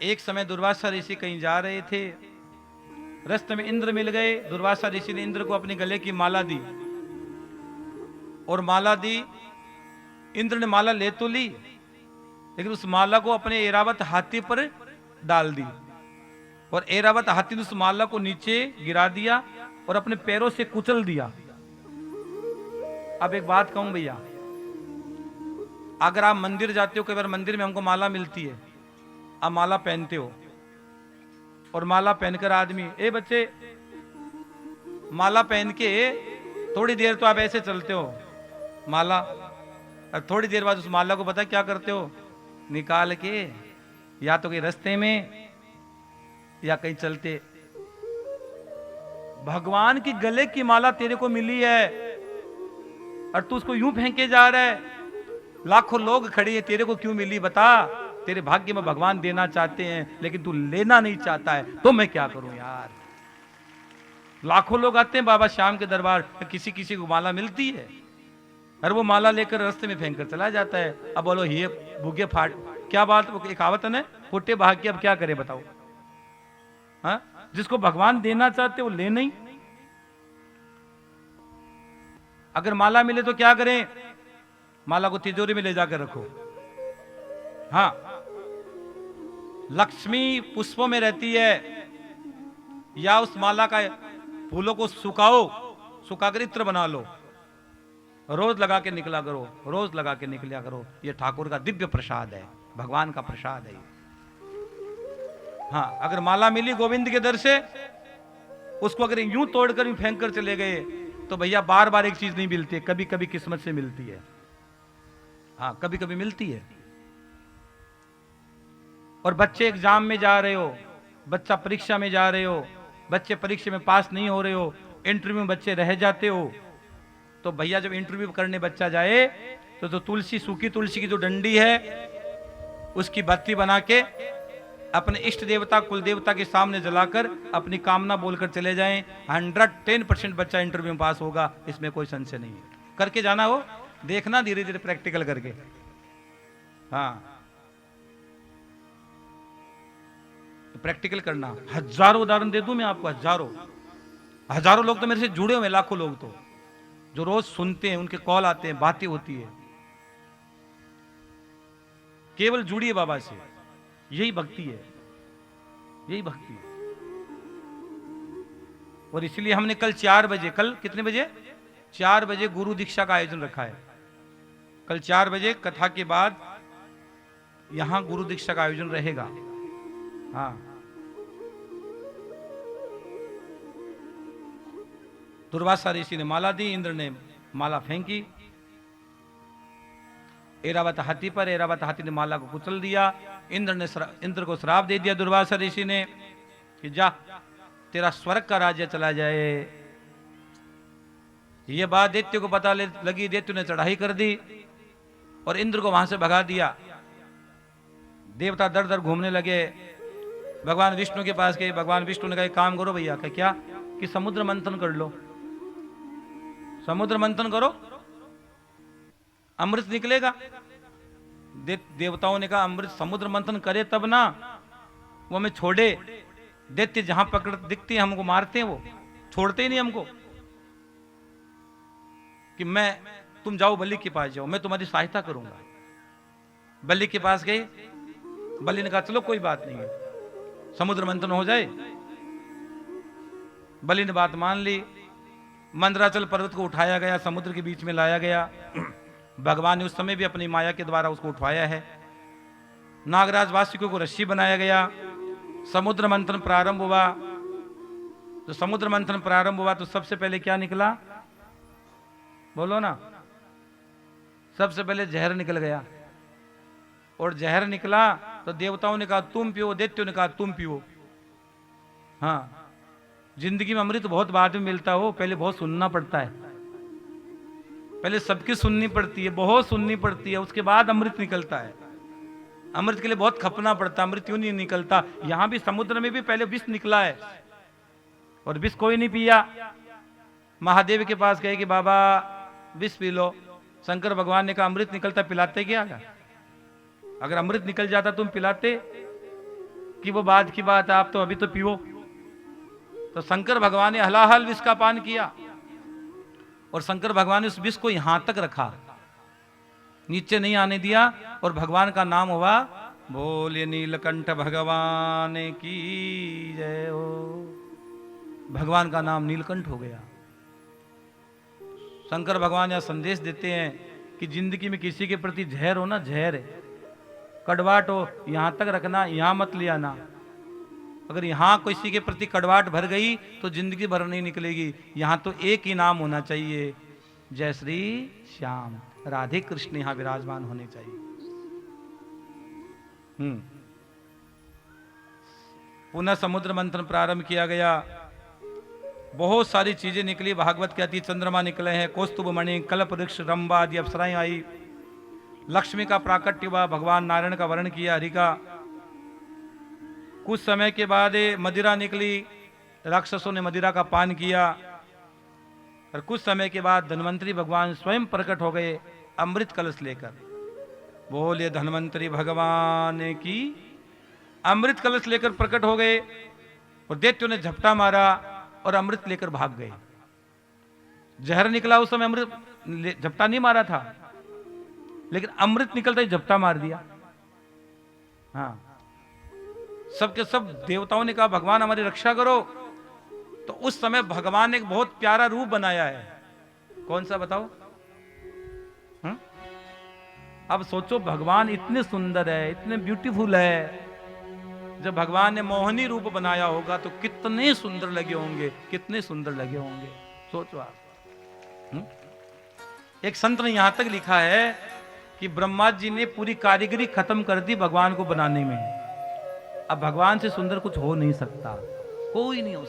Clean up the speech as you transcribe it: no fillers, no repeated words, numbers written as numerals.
एक समय दुर्वासा ऋषि कहीं जा रहे थे, रास्ते में इंद्र मिल गए। दुर्वासा ऋषि ने इंद्र को अपने गले की माला दी, और माला दी, इंद्र ने माला ले तो ली, लेकिन उस माला को अपने ऐरावत हाथी पर डाल दी, और ऐरावत हाथी ने उस माला को नीचे गिरा दिया और अपने पैरों से कुचल दिया। अब एक बात कहूं भैया, अगर आप मंदिर जाते हो, कई बार मंदिर में हमको माला मिलती है, आप माला पहनते हो, और माला पहनकर आदमी, ए बच्चे, माला पहन के थोड़ी देर तो आप ऐसे चलते हो माला, और थोड़ी देर बाद उस माला को पता क्या करते हो, निकाल के या तो कहीं रास्ते में या कहीं चलते। भगवान की गले की माला तेरे को मिली है और तू उसको यूं फेंके जा रहा है। लाखों लोग खड़े हैं, तेरे को क्यों मिली बता? तेरे भाग्य में भगवान देना चाहते हैं, लेकिन तू लेना नहीं चाहता है, तो मैं क्या करूं यार। लाखों लोग आते हैं बाबा श्याम के दरबार, किसी किसी को माला मिलती है और वो माला लेकर रास्ते में फेंक कर चला जाता है। अब बोलो ये भूखे फाट, क्या बात, एक कहावत है ना, फुटे भाग्य, अब क्या करे बताओ। हाँ, जिसको भगवान देना चाहते वो ले नहीं। अगर माला मिले तो क्या करें? माला को तिजोरी में ले जाकर रखो। हाँ, लक्ष्मी पुष्पों में रहती है, या उस माला का फूलों को सुखाओ, सुखाकर इत्र बना लो, रोज लगा के निकला करो, रोज लगा के निकला करो। ये ठाकुर का दिव्य प्रसाद है, भगवान का प्रसाद है। हाँ, अगर माला मिली गोविंद के दर से, उसको अगर यूं तोड़कर यूं फेंक कर चले गए तो भैया बार बार एक चीज नहीं मिलती है, कभी कभी किस्मत से मिलती है। हाँ, कभी कभी मिलती है। और बच्चे एग्जाम में जा रहे हो, बच्चा परीक्षा में जा रहे हो, बच्चे परीक्षा में पास नहीं हो रहे हो, इंटरव्यू में बच्चे रह जाते हो, तो भैया जब इंटरव्यू करने बच्चा जाए तो तुलसी, सूखी तुलसी की जो डंडी है उसकी बत्ती बना के अपने इष्ट देवता कुल देवता के सामने जलाकर अपनी कामना बोलकर चले जाएं। 110% बच्चा इंटरव्यू में पास होगा, इसमें कोई संशय नहीं है। करके जाना हो, देखना धीरे धीरे प्रैक्टिकल करके। हाँ, प्रैक्टिकल करना। हजारों उदाहरण दे दूं मैं आपको, हजारों हजारों लोग तो मेरे से जुड़े हुए, लाखों लोग तो जो रोज सुनते हैं, उनके कॉल आते हैं, बातें होती है, केवल जुड़िए बाबा से। यही भक्ति है, यही भक्ति है। और इसलिए हमने कल 4 बजे, कल कितने बजे? 4 बजे गुरु दीक्षा का आयोजन रखा है। कल 4 बजे कथा के बाद यहां गुरु दीक्षा का आयोजन रहेगा। हाँ, दुर्वासा ऋषि ने माला दी, इंद्र ने माला फेंकी ऐरावत हाथी पर, ऐरावत हाथी ने माला को कुचल दिया। इंद्र को श्राप दे दिया दुर्वासा ऋषि ने कि जा, तेरा स्वर्ग का राज्य चला जाए। यह बात दैत्य को पता लगी, दैत्य ने चढ़ाई कर दी और इंद्र को वहां से भगा दिया। देवता दर दर घूमने लगे, भगवान विष्णु के पास गए। भगवान विष्णु ने कहा काम करो भैया, क्या कि समुद्र मंथन कर लो, समुद्र मंथन करो, अमृत निकलेगा। देवताओं ने कहा अमृत समुद्र मंथन करे तब ना, वो हमें छोड़े। दैत्य जहां पकड़ दिखते हैं हमको मारते हैं, वो छोड़ते ही नहीं हमको कि तुम जाओ बलि के पास जाओ, मैं तुम्हारी सहायता करूंगा। बलि के पास गए, बलि ने कहा चलो कोई बात नहीं है, समुद्र मंथन हो जाए। बलि ने बात मान ली। मंदराचल पर्वत को उठाया गया, समुद्र के बीच में लाया गया। भगवान ने उस समय भी अपनी माया के द्वारा उसको उठाया है। नागराज वासिकों को रस्सी बनाया गया। समुद्र मंथन प्रारंभ हुआ। तो समुद्र मंथन प्रारंभ हुआ तो सबसे पहले क्या निकला, बोलो ना? सबसे पहले जहर निकल गया। और जहर निकला तो देवताओं ने कहा तुम पियो, दैत्यों ने कहा तुम पियो। हाँ, जिंदगी में अमृत बहुत बाद में मिलता हो, पहले बहुत सुनना पड़ता है, पहले सबकी सुननी पड़ती है, बहुत सुननी पड़ती है, उसके बाद अमृत निकलता है। अमृत के लिए बहुत खपना पड़ता है, अमृत क्यों नहीं निकलता। यहां भी समुद्र में भी पहले विष निकला है और विष कोई नहीं पिया। महादेव के पास गए कि बाबा विष पी लो। शंकर भगवान ने कहा अमृत निकलता, पिलाते क्या? अगर अमृत निकल जाता तुम पिलाते? कि वो बाद की बात है, आप तो अभी तो पियो। तो शंकर भगवान ने हलाहल विष का पान किया और शंकर भगवान ने उस विष को यहां तक रखा, नीचे नहीं आने दिया, और भगवान का नाम हुआ बोले नीलकंठ भगवान की जय हो। भगवान का नाम नीलकंठ हो गया। शंकर भगवान यह संदेश देते हैं कि जिंदगी में किसी के प्रति जहर हो ना, जहर है, कड़वाहट हो, यहां तक रखना, यहां मत ले आना। अगर यहां किसी के प्रति कड़वाहट भर गई तो जिंदगी भर नहीं निकलेगी। यहां तो एक ही नाम होना चाहिए, जय श्री श्याम, राधे कृष्ण यहां विराजमान होने चाहिए। पुनः समुद्र मंथन प्रारंभ किया गया, बहुत सारी चीजें निकली। भागवत कहती चंद्रमा निकले हैं, कौस्तुभ मणि, कल्प वृक्ष, रंबा आदि अप्सराएं आई, लक्ष्मी का प्राकट्य हुआ, भगवान नारायण का वर्ण किया, हरि का। कुछ समय के बाद मदिरा निकली, राक्षसों ने मदिरा का पान किया, और कुछ समय के बाद धन्वंतरी भगवान स्वयं प्रकट हो गए अमृत कलश लेकर। बोले धन्वंतरी भगवान की। अमृत कलश लेकर प्रकट हो गए और दैत्यों ने झपटा मारा और अमृत लेकर भाग गए। जहर निकला उस समय, अमृत झपटा नहीं मारा था, लेकिन अमृत निकलता ही झपटा मार दिया। हाँ, सबके सब देवताओं ने कहा भगवान हमारी रक्षा करो। तो उस समय भगवान ने एक बहुत प्यारा रूप बनाया है। कौन सा बताओ? अब सोचो, भगवान इतने सुंदर है, इतने ब्यूटीफुल है, जब भगवान ने मोहनी रूप बनाया होगा तो कितने सुंदर लगे होंगे, कितने सुंदर लगे होंगे, सोचो आप। एक संत ने यहां तक लिखा है कि ब्रह्मा जी ने पूरी कारीगरी खत्म कर दी भगवान को बनाने में। अब भगवान से सुंदर कुछ हो नहीं सकता, कोई नहीं हो सकता।